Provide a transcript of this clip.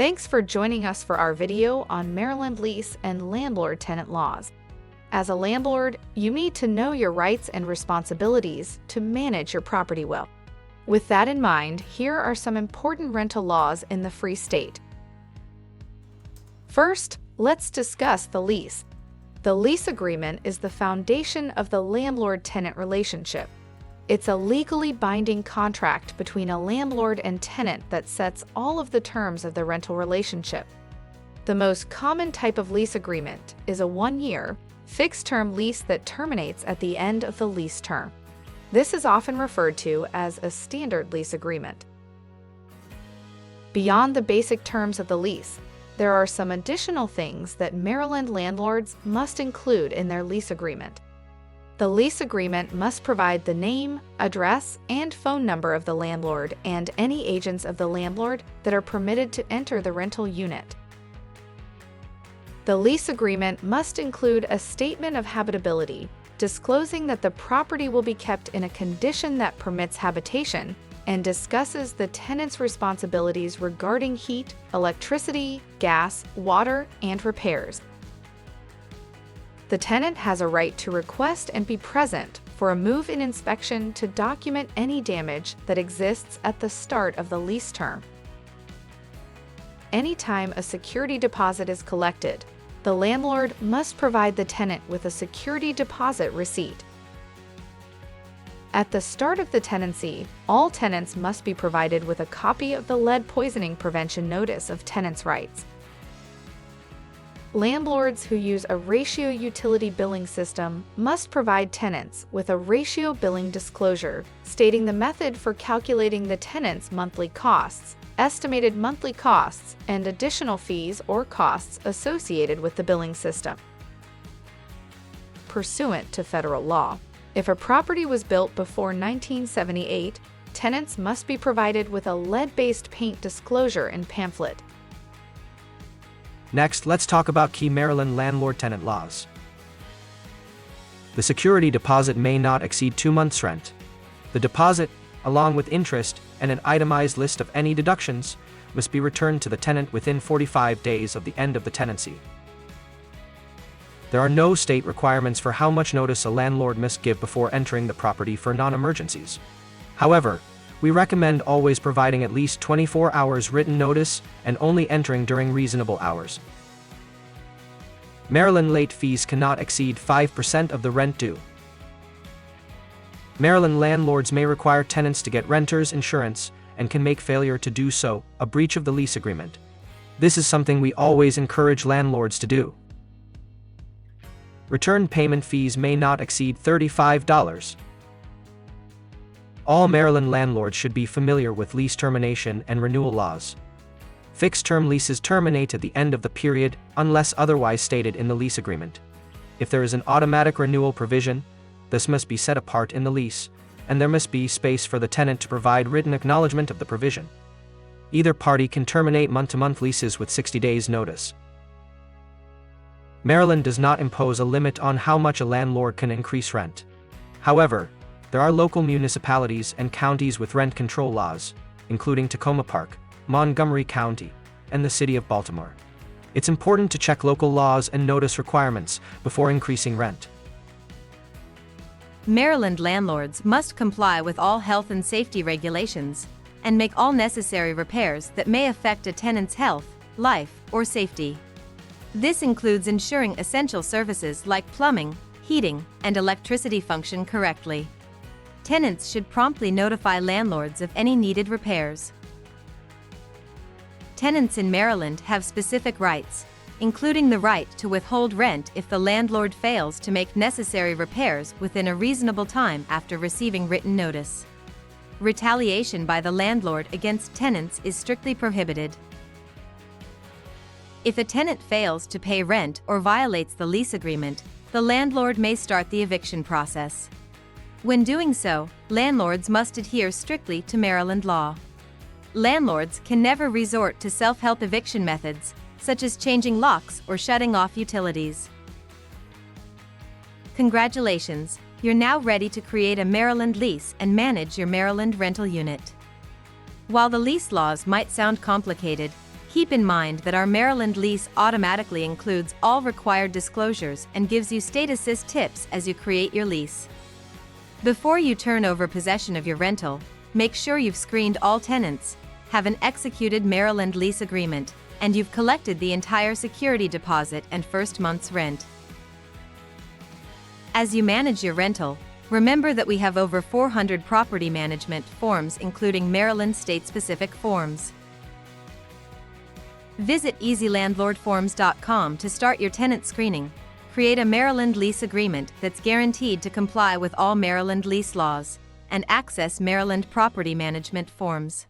Thanks for joining us for our video on Maryland lease and landlord tenant laws. As a landlord, you need to know your rights and responsibilities to manage your property well. With that in mind, here are some important rental laws in the Free State. First, let's discuss the lease. The lease agreement is the foundation of the landlord-tenant relationship. It's a legally binding contract between a landlord and tenant that sets all of the terms of the rental relationship. The most common type of lease agreement is a one-year, fixed-term lease that terminates at the end of the lease term. This is often referred to as a standard lease agreement. Beyond the basic terms of the lease, there are some additional things that Maryland landlords must include in their lease agreement. The lease agreement must provide the name, address, and phone number of the landlord and any agents of the landlord that are permitted to enter the rental unit. The lease agreement must include a statement of habitability, disclosing that the property will be kept in a condition that permits habitation and discusses the tenant's responsibilities regarding heat, electricity, gas, water, and repairs. The tenant has a right to request and be present for a move-in inspection to document any damage that exists at the start of the lease term. Anytime a security deposit is collected, the landlord must provide the tenant with a security deposit receipt. At the start of the tenancy, all tenants must be provided with a copy of the lead poisoning prevention notice of tenants' rights. Landlords who use a ratio utility billing system must provide tenants with a ratio billing disclosure, stating the method for calculating the tenant's monthly costs, estimated monthly costs, and additional fees or costs associated with the billing system. Pursuant to federal law, if a property was built before 1978, tenants must be provided with a lead-based paint disclosure and pamphlet. Next, let's talk about key Maryland landlord-tenant laws. The security deposit may not exceed 2 months' rent. The deposit, along with interest and an itemized list of any deductions, must be returned to the tenant within 45 days of the end of the tenancy. There are no state requirements for how much notice a landlord must give before entering the property for non-emergencies. However, we recommend always providing at least 24 hours written notice and only entering during reasonable hours. Maryland late fees cannot exceed 5% of the rent due. Maryland landlords may require tenants to get renter's insurance and can make failure to do so a breach of the lease agreement. This is something we always encourage landlords to do. Return payment fees may not exceed $35. All Maryland landlords should be familiar with lease termination and renewal laws. Fixed-term leases terminate at the end of the period unless otherwise stated in the lease agreement. If there is an automatic renewal provision, this must be set apart in the lease, and there must be space for the tenant to provide written acknowledgement of the provision. Either party can terminate month-to-month leases with 60 days' notice. Maryland does not impose a limit on how much a landlord can increase rent. However, there are local municipalities and counties with rent control laws, including Tacoma Park, Montgomery County, and the City of Baltimore. It's important to check local laws and notice requirements before increasing rent. Maryland landlords must comply with all health and safety regulations and make all necessary repairs that may affect a tenant's health, life, or safety. This includes ensuring essential services like plumbing, heating, and electricity function correctly. Tenants should promptly notify landlords of any needed repairs. Tenants in Maryland have specific rights, including the right to withhold rent if the landlord fails to make necessary repairs within a reasonable time after receiving written notice. Retaliation by the landlord against tenants is strictly prohibited. If a tenant fails to pay rent or violates the lease agreement, the landlord may start the eviction process. When doing so, landlords must adhere strictly to Maryland law. Landlords can never resort to self-help eviction methods, such as changing locks or shutting off utilities. Congratulations, you're now ready to create a Maryland lease and manage your Maryland rental unit. While the lease laws might sound complicated, Keep in mind that our Maryland lease automatically includes all required disclosures and gives you state assist tips as you create your lease. Before you turn over possession of your rental, make sure you've screened all tenants, have an executed Maryland lease agreement, and you've collected the entire security deposit and first month's rent. As you manage your rental, remember that we have over 400 property management forms, including Maryland state-specific forms. Visit easylandlordforms.com to start your tenant screening, create a Maryland lease agreement that's guaranteed to comply with all Maryland lease laws, and access Maryland property management forms.